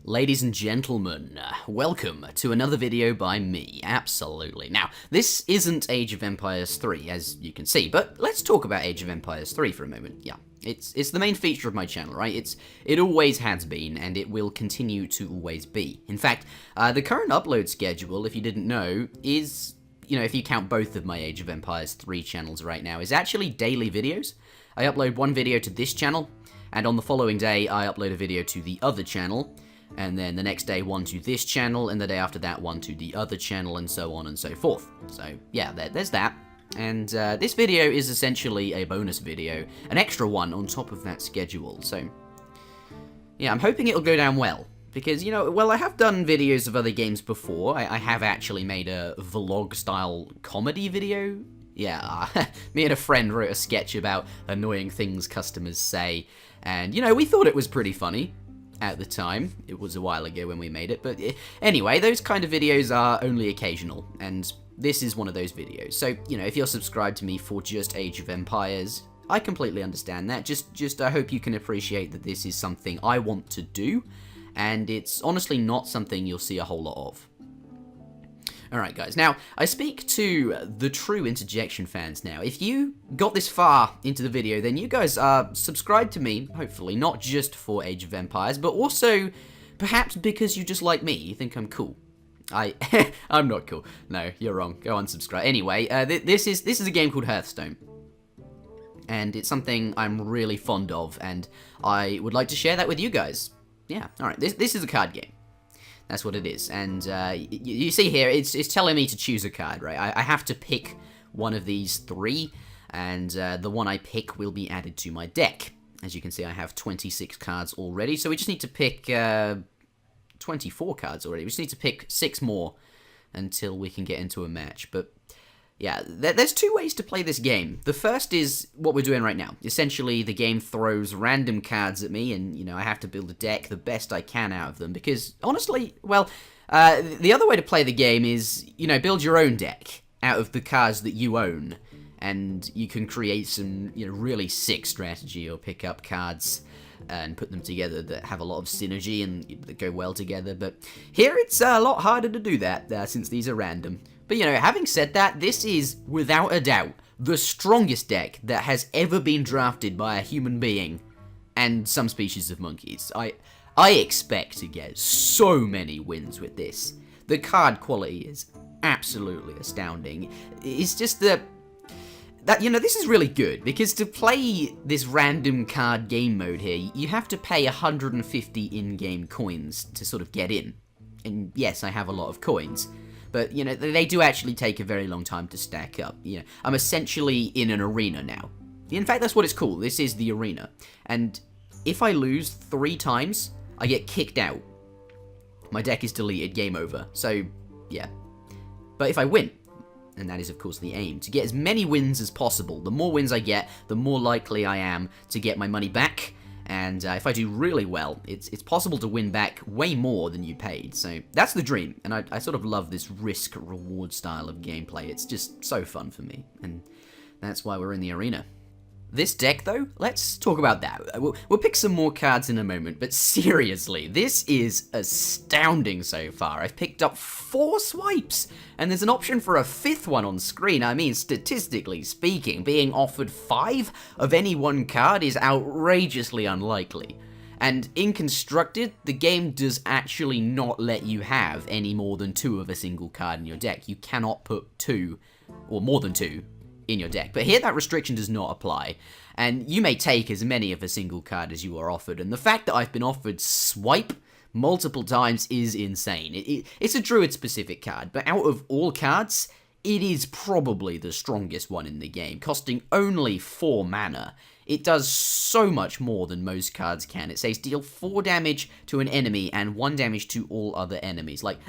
Ladies and gentlemen, welcome to another video by me, absolutely. Now, this isn't Age of Empires 3, as you can see, but let's talk about Age of Empires 3 for a moment. Yeah, it's the main feature of my channel, right? It always has been, and it will continue to always be. In fact, the current upload schedule, if you didn't know, is, if you count both of my Age of Empires 3 channels right now, is actually daily videos. I upload one video to this channel, and on the following day, I upload a video to the other channel, and then the next day one to this channel, and the day after that one to the other channel, and so on and so forth. So yeah, there's that. And this video is essentially a bonus video, an extra one on top of that schedule. So yeah, I'm hoping it'll go down well. Because, well, I have done videos of other games before. I have actually made a vlog-style comedy video. Yeah, me and a friend wrote a sketch about annoying things customers say, and, we thought it was pretty funny. At the time. It was a while ago when we made it, but anyway, those kind of videos are only occasional, and this is one of those videos. So, if you're subscribed to me for just Age of Empires, I completely understand that. Just I hope you can appreciate that this is something I want to do, and it's honestly not something you'll see a whole lot of. Alright guys, now, I speak to the true Interjection fans now. If you got this far into the video, then you guys are subscribed to me, hopefully, not just for Age of Empires, but also, perhaps because you just like me, you think I'm cool. I'm not cool. No, you're wrong. Go unsubscribe. Anyway, this is a game called Hearthstone. And it's something I'm really fond of, and I would like to share that with you guys. Yeah, alright, this is a card game. That's what it is, and you see here, it's telling me to choose a card, right? I have to pick one of these three, and the one I pick will be added to my deck. As you can see, I have 26 cards already, so we just need to pick 24 cards already. We just need to pick 6 more until we can get into a match, but yeah, there's 2 ways to play this game. The first is what we're doing right now. Essentially, the game throws random cards at me, and, I have to build a deck the best I can out of them. Because, honestly, well, the other way to play the game is, build your own deck out of the cards that you own. And you can create some, really sick strategy, or pick up cards and put them together that have a lot of synergy and that go well together. But here it's a lot harder to do that, since these are random. But, having said that, this is, without a doubt, the strongest deck that has ever been drafted by a human being and some species of monkeys. I expect to get so many wins with this. The card quality is absolutely astounding. It's just that, this is really good, because to play this random card game mode here, you have to pay 150 in-game coins to sort of get in. And yes, I have a lot of coins. But, they do actually take a very long time to stack up. I'm essentially in an arena now. In fact, that's what it's called. This is the arena. And if I lose 3 times, I get kicked out. My deck is deleted, game over. So, yeah. But if I win, and that is, of course, the aim, to get as many wins as possible. The more wins I get, the more likely I am to get my money back. And if I do really well, it's possible to win back way more than you paid. So that's the dream, and I sort of love this risk-reward style of gameplay. It's just so fun for me, and that's why we're in the arena. This deck, though, let's talk about that. We'll pick some more cards in a moment, but seriously, this is astounding so far. I've picked up 4 swipes, and there's an option for a 5th one on screen. I mean, statistically speaking, being offered 5 of any one card is outrageously unlikely. And in Constructed, the game does actually not let you have any more than 2 of a single card in your deck. You cannot put 2, or more than 2, in your deck. But here that restriction does not apply, and you may take as many of a single card as you are offered, and the fact that I've been offered Swipe multiple times is insane. It's a Druid-specific card, but out of all cards, it is probably the strongest one in the game, costing only 4 mana. It does so much more than most cards can. It says deal 4 damage to an enemy and 1 damage to all other enemies. Like,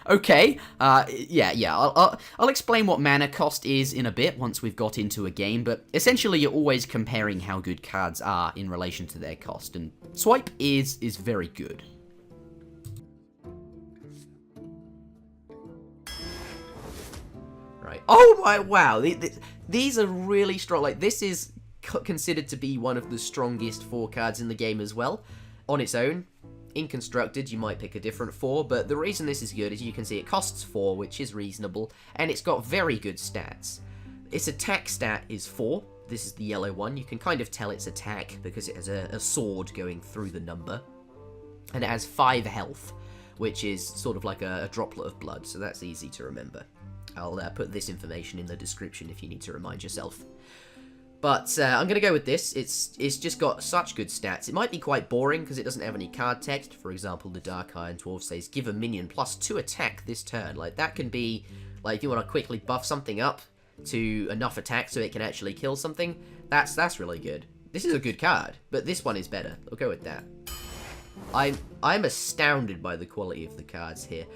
okay, yeah, I'll explain what mana cost is in a bit once we've got into a game, but essentially you're always comparing how good cards are in relation to their cost, and Swipe is very good. Right. Oh my, wow, these are really strong. Like, this is considered to be one of the strongest 4 cards in the game as well, on its own. in Constructed, you might pick a different 4, but the reason this is good is you can see it costs 4, which is reasonable, and it's got very good stats. Its attack stat is 4. This is the yellow one. You can kind of tell it's attack because it has a sword going through the number. And it has 5 health, which is sort of like a droplet of blood, so that's easy to remember. I'll put this information in the description if you need to remind yourself. But I'm going to go with this. It's just got such good stats. It might be quite boring because it doesn't have any card text. For example, the Dark Iron Dwarf says, give a minion +2 attack this turn. Like, that can be, like, if you want to quickly buff something up to enough attack so it can actually kill something, that's really good. This is a good card, but this one is better. I'll go with that. I'm astounded by the quality of the cards here.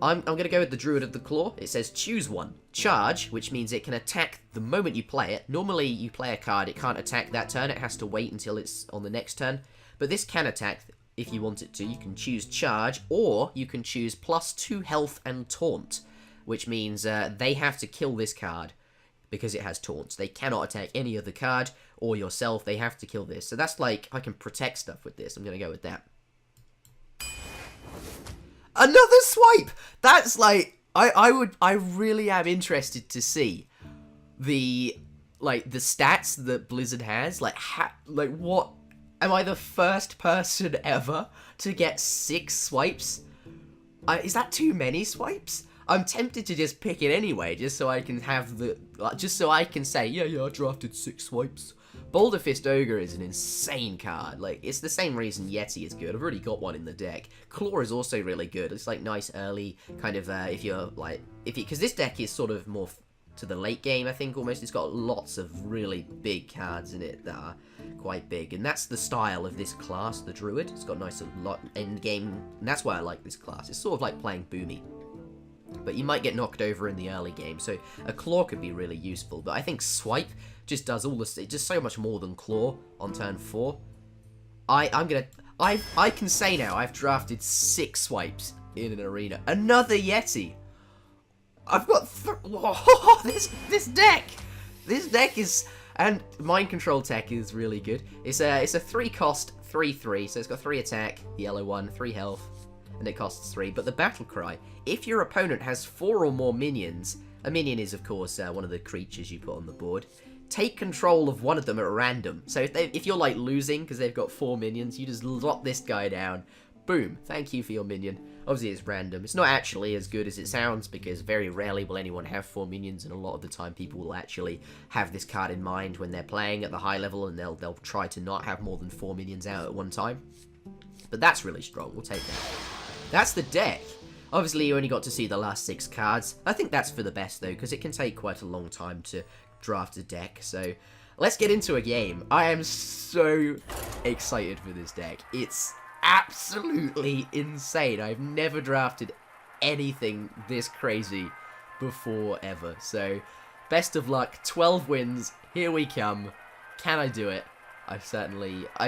I'm going to go with the Druid of the Claw. It says choose one. Charge, which means it can attack the moment you play it. Normally, you play a card, it can't attack that turn. It has to wait until it's on the next turn. But this can attack if you want it to. You can choose Charge, or you can choose +2 health and Taunt, which means they have to kill this card because it has Taunts. They cannot attack any other card or yourself. They have to kill this. So that's like, I can protect stuff with this. I'm going to go with that. Another swipe! That's like, I really am interested to see the stats that Blizzard has. Like, what? Am I the first person ever to get 6 swipes? Is that too many swipes? I'm tempted to just pick it anyway, just so I can have just so I can say, yeah, I drafted 6 swipes. Boulder Fist Ogre is an insane card. Like, it's the same reason Yeti is good. I've already got one in the deck. Claw is also really good. It's like nice early kind of because this deck is sort of more to the late game, I think, almost. It's got lots of really big cards in it that are quite big, and that's the style of this class, the Druid. It's got nice end game, and that's why I like this class. It's sort of like playing Boomy, but you might get knocked over in the early game, so a Claw could be really useful. But I think Swipe just does all this, just so much more than Claw on turn 4. I can say now I've drafted 6 swipes in an arena. Another Yeti. I've got this deck is, and Mind Control Tech is really good. It's a 3 cost 3/3, so it's got 3 attack, the yellow one, 3 health, and it costs 3. But the Battle Cry, if your opponent has 4 or more minions, a minion is of course one of the creatures you put on the board, take control of one of them at random. So if you're like losing because they've got 4 minions, you just lock this guy down. Boom, thank you for your minion. Obviously it's random. It's not actually as good as it sounds because very rarely will anyone have 4 minions, and a lot of the time people will actually have this card in mind when they're playing at the high level, and they'll try to not have more than 4 minions out at one time. But that's really strong. We'll take that. That's the deck. Obviously you only got to see the last 6 cards. I think that's for the best though, because it can take quite a long time to draft a deck. So let's get into a game. I am so excited for this deck. It's absolutely insane. I've never drafted anything this crazy before ever. So best of luck. 12 wins. Here we come. Can I do it? I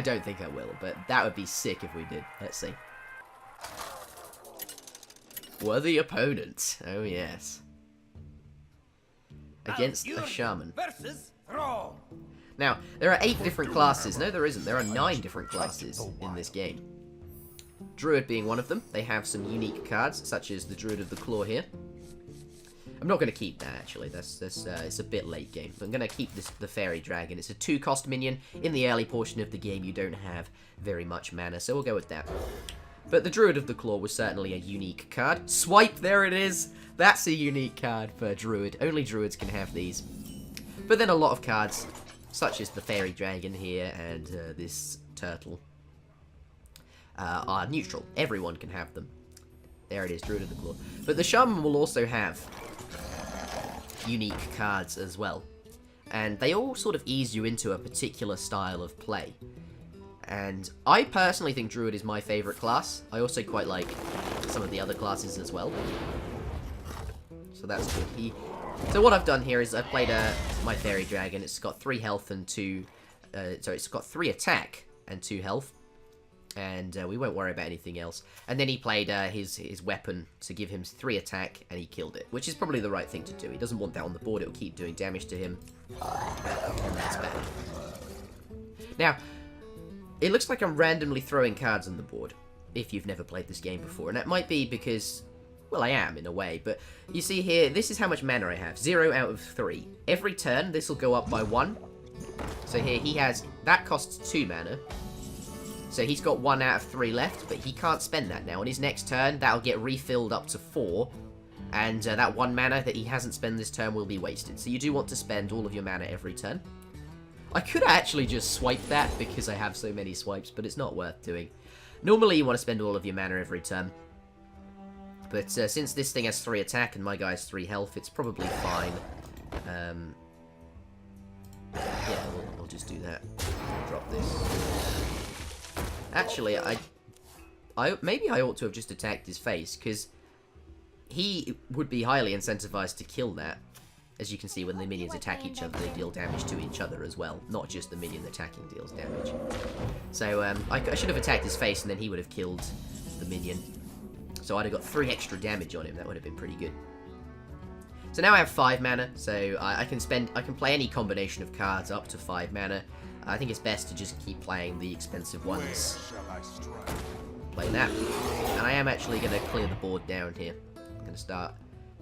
don't think I will, but that would be sick if we did. Let's see. Worthy opponent. Oh yes. Against a shaman. Now, there are 8 different classes. No, there isn't. There are 9 different classes in this game. Druid being one of them. They have some unique cards, such as the Druid of the Claw here. I'm not going to keep that, actually. It's a bit late game. I'm going to keep the Fairy Dragon. It's a 2 cost minion. In the early portion of the game, you don't have very much mana, so we'll go with that. But the Druid of the Claw was certainly a unique card. Swipe, there it is. That's a unique card for Druid. Only Druids can have these. But then a lot of cards, such as the Fairy Dragon here and this Turtle, are neutral. Everyone can have them. There it is, Druid of the Claw. But the Shaman will also have unique cards as well. And they all sort of ease you into a particular style of play. And I personally think Druid is my favourite class. I also quite like some of the other classes as well. So that's good. So what I've done here is I've played my Fairy Dragon. It's got 3 health and 2... it's got 3 attack and 2 health. And we won't worry about anything else. And then he played his weapon to give him 3 attack, and he killed it. Which is probably the right thing to do. He doesn't want that on the board. It will keep doing damage to him. And that's bad. Now... it looks like I'm randomly throwing cards on the board. if you've never played this game before. And that might be because, well, I am in a way. But you see here, this is how much mana I have. 0 out of 3. Every turn, this will go up by 1. So here he has, that costs 2 mana. So he's got 1 out of 3 left, but he can't spend that now. On his next turn, that'll get refilled up to 4. And that 1 mana that he hasn't spent this turn will be wasted. So you do want to spend all of your mana every turn. I could actually just swipe that because I have so many swipes, but it's not worth doing. Normally you want to spend all of your mana every turn. But since this thing has 3 attack and my guy has 3 health, it's probably fine. Yeah, we'll just do that. Drop this. Actually, maybe I ought to have just attacked his face, because he would be highly incentivized to kill that. As you can see, when the minions attack each other, they deal damage to each other as well. Not just the minion attacking deals damage. So, I should have attacked his face, and then he would have killed the minion. So I'd have got 3 extra damage on him. That would have been pretty good. So now I have 5 mana, so I can play any combination of cards up to 5 mana. I think it's best to just keep playing the expensive ones. Play that. And I am actually going to clear the board down here. I'm going to start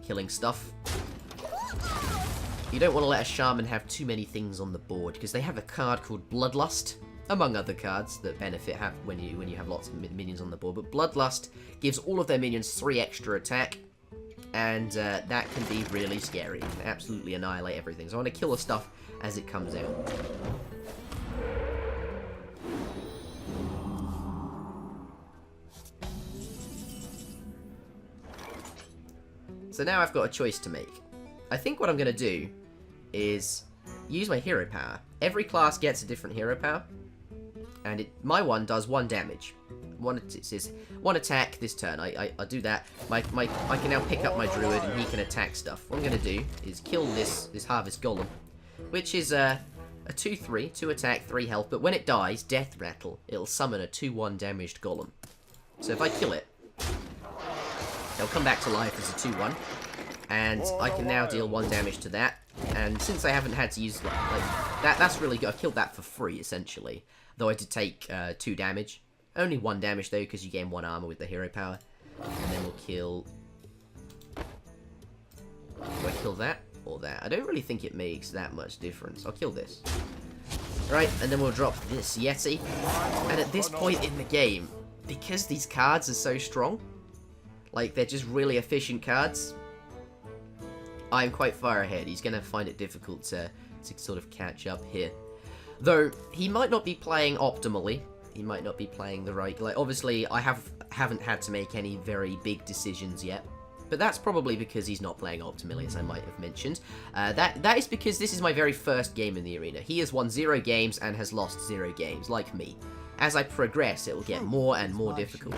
killing stuff. You don't want to let a shaman have too many things on the board, because they have a card called Bloodlust, among other cards that benefit when you have lots of minions on the board. But Bloodlust gives all of their minions 3 extra attack, and that can be really scary. It can absolutely annihilate everything. So I want to kill the stuff as it comes out. So now I've got a choice to make. I think what I'm going to do is use my hero power. Every class gets a different hero power, and my one does 1 damage. It says 1 attack this turn. I do that. I can now pick up my druid, and he can attack stuff. What I'm going to do is kill this Harvest Golem, which is a 2/3, 2 attack, 3 health. But when it dies, Death Rattle, it'll summon a 2/1 damaged golem. So if I kill it, they'll come back to life as a 2/1, and I can now deal 1 damage to that. And since I haven't had to use that's really good. I killed that for free essentially, though I did take 2 damage. Only 1 damage though, because you gain 1 armor with the hero power. And then we'll kill. Do I kill that or that? I don't really think it makes that much difference. I'll kill this. Right, and then we'll drop this Yeti. And at this point in the game, because these cards are so strong, like, they're just really efficient cards, I'm quite far ahead. He's going to find it difficult to sort of catch up here. Though, he might not be playing optimally. He might not be playing the right... Like, obviously, I haven't had to make any very big decisions yet. But that's probably because he's not playing optimally, as I might have mentioned. That is because this is my very first game in the arena. He has won 0 games and has lost 0 games, like me. As I progress, it will get more and more difficult.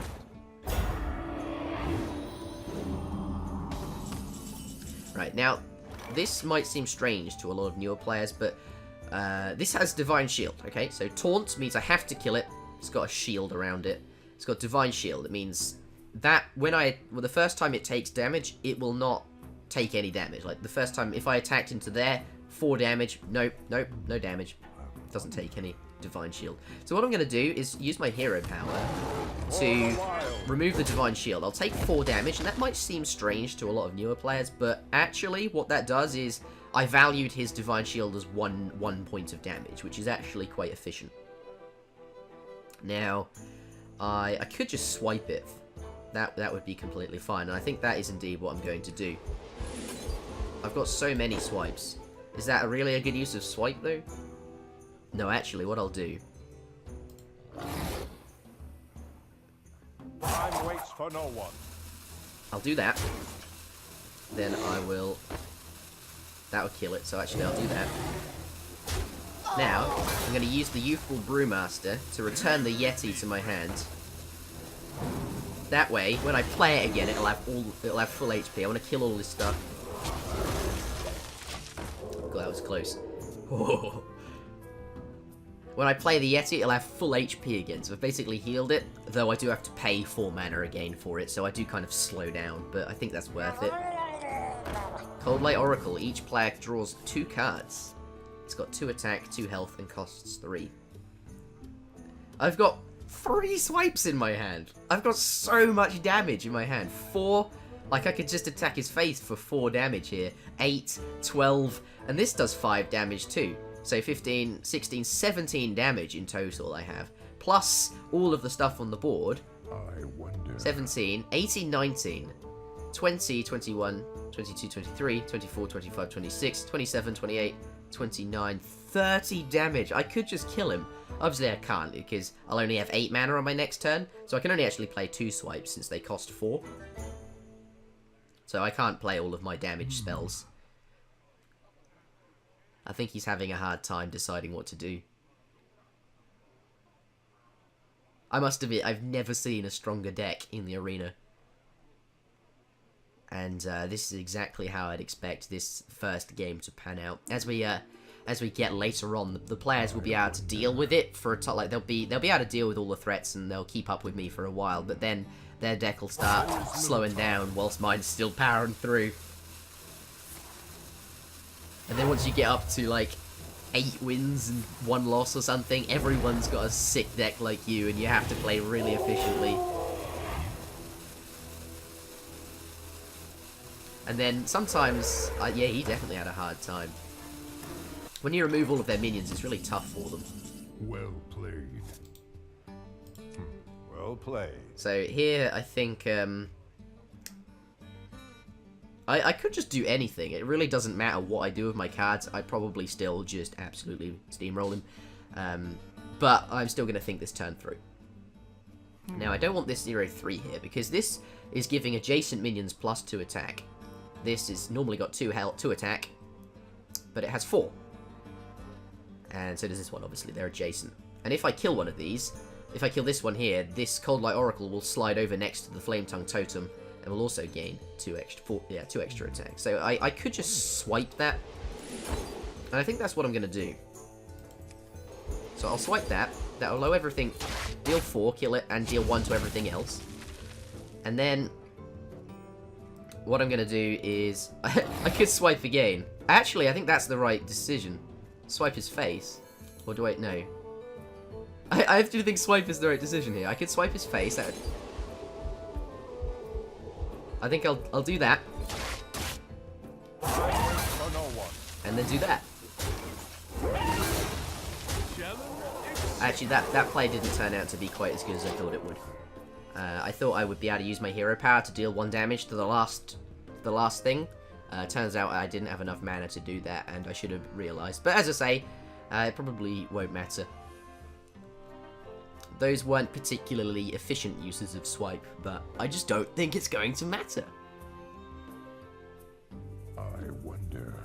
Right, now, this might seem strange to a lot of newer players, but this has Divine Shield, okay? So Taunt means I have to kill it. It's got a shield around it. It's got Divine Shield. It means that the first time it takes damage, it will not take any damage. Like, the first time, if I attacked into there, 4 damage, nope, no damage. It doesn't take any Divine Shield. So what I'm going to do is use my hero power to remove the Divine Shield. I'll take 4 damage, and that might seem strange to a lot of newer players, but actually what that does is I valued his Divine Shield as one point of damage, which is actually quite efficient. Now, I could just swipe it. That would be completely fine, and I think that is indeed what I'm going to do. I've got so many swipes. Is that really a good use of swipe, though? No, actually, what I'll do... Time waits for no one. I'll do that. Then I will... That will kill it, so actually I'll do that. Now, I'm going to use the Youthful Brewmaster to return the Yeti to my hand. That way, when I play it again, it'll have full HP. I want to kill all this stuff. God, that was close. Oh. When I play the Yeti, it'll have full HP again, so I've basically healed it, though I do have to pay 4 mana again for it, so I do kind of slow down, but I think that's worth it. Cold Light Oracle. Each player draws 2 cards. It's got 2 attack, 2 health, and costs 3. I've got 3 swipes in my hand. I've got so much damage in my hand. 4, like I could just attack his face for 4 damage here. 8, 12, and this does 5 damage too. So 15, 16, 17 damage in total I have. Plus all of the stuff on the board. I wonder. 17, 18, 19, 20, 21, 22, 23, 24, 25, 26, 27, 28, 29, 30 damage. I could just kill him. Obviously I can't because I'll only have 8 mana on my next turn. So I can only actually play 2 swipes since they cost 4. So I can't play all of my damage spells. I think he's having a hard time deciding what to do. I must admit, I've never seen a stronger deck in the arena. And this is exactly how I'd expect this first game to pan out. As we get later on, the players will be able to deal with it for a time. Like they'll be able to deal with all the threats and they'll keep up with me for a while. But then their deck will start slowing down whilst mine's still powering through. And then once you get up to like 8 wins and 1 loss or something, everyone's got a sick deck like you, and you have to play really efficiently. And then sometimes, yeah, he definitely had a hard time. When you remove all of their minions, it's really tough for them. Well played. Well played. So here, I think, I could just do anything. It really doesn't matter what I do with my cards. I'd probably still just absolutely steamroll him. But I'm still going to think this turn through. Now, I don't want this 0-3 here, because this is giving adjacent minions +2 attack. This is normally got 2 attack, but it has 4. And so does this one, obviously. They're adjacent. And if I kill one of these, if I kill this one here, this Cold Light Oracle will slide over next to the Flame Tongue Totem, and will also gain 2 extra attacks. So I could just swipe that. And I think that's what I'm going to do. So I'll swipe that. That'll allow everything, deal 4, kill it, and deal 1 to everything else. And then what I'm going to do is I could swipe again. Actually, I think that's the right decision. Swipe his face. Or do I? No. I have to think swipe is the right decision here. I could swipe his face. That would... I think I'll do that. And then do that. Actually, that play didn't turn out to be quite as good as I thought it would. I thought I would be able to use my hero power to deal 1 damage to the last thing. Turns out I didn't have enough mana to do that, and I should have realised. But as I say, it probably won't matter. Those weren't particularly efficient uses of swipe, but I just don't think it's going to matter. I wonder.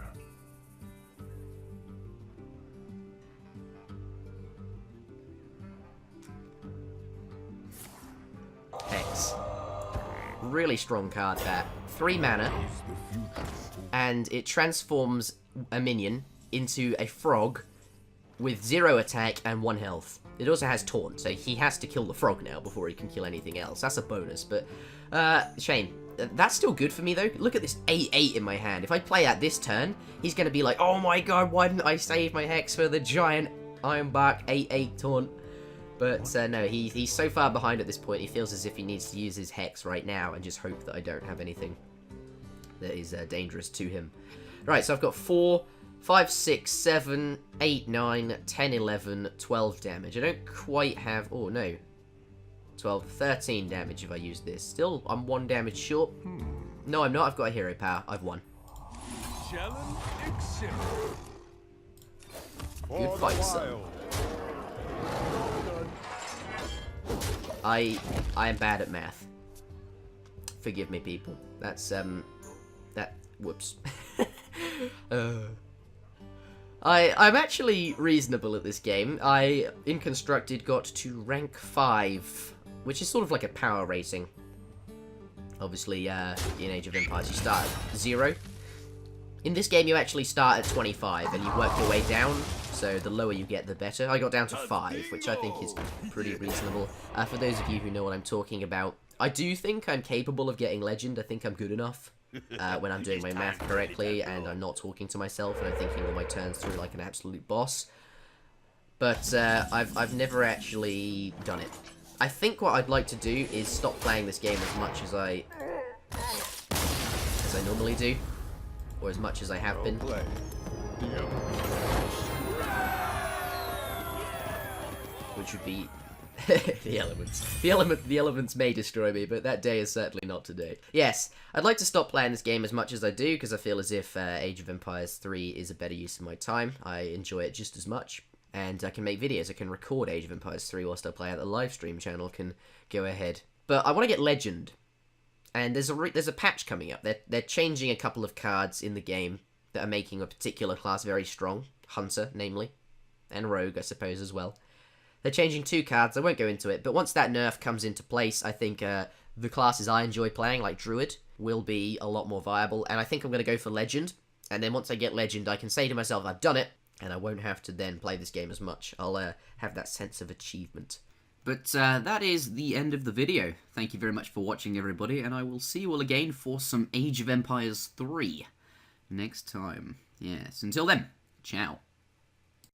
Hex. Really strong card, that. 3 mana, and it transforms a minion into a frog with 0 attack and 1 health. It also has taunt, so he has to kill the frog now before he can kill anything else. That's a bonus, but shame. That's still good for me, though. Look at this 8-8 in my hand. If I play that this turn, he's going to be like, oh my god, why didn't I save my Hex for the giant Ironbark 8-8 taunt? But no, he's so far behind at this point, he feels as if he needs to use his Hex right now and just hope that I don't have anything that is dangerous to him. Right, so I've got 4, 5, 6, 7, 8, 9, 10, 11, 12 damage. I don't quite have... Oh, no. 12, 13 damage if I use this. Still, I'm 1 damage short. No, I'm not. I've got a hero power. I've won. Good fight, son. I am bad at math. Forgive me, people. That's, whoops. I'm actually reasonable at this game. I, in Constructed, got to rank 5, which is sort of like a power rating. Obviously, in Age of Empires, you start at 0. In this game, you actually start at 25, and you work your way down, so the lower you get, the better. I got down to 5, which I think is pretty reasonable. For those of you who know what I'm talking about, I do think I'm capable of getting Legend. I think I'm good enough. When I'm doing my math correctly and I'm not talking to myself and I'm thinking all my turns through like an absolute boss. but I've never actually done it. I think what I'd like to do is stop playing this game as much as I normally do, or as much as I have been. Play. Which would be the elements. The elements may destroy me, but that day is certainly not today. Yes, I'd like to stop playing this game as much as I do, because I feel as if Age of Empires 3 is a better use of my time. I enjoy it just as much, and I can make videos. I can record Age of Empires 3 whilst I play it. The live stream channel can go ahead. But I want to get Legend, and there's a patch coming up. They're changing a couple of cards in the game that are making a particular class very strong. Hunter, namely, and Rogue, I suppose, as well. They're changing 2 cards, I won't go into it, but once that nerf comes into place, I think the classes I enjoy playing, like Druid, will be a lot more viable, and I think I'm going to go for Legend, and then once I get Legend, I can say to myself, I've done it, and I won't have to then play this game as much. I'll have that sense of achievement. But that is the end of the video. Thank you very much for watching, everybody, and I will see you all again for some Age of Empires 3 next time. Yes, until then, ciao.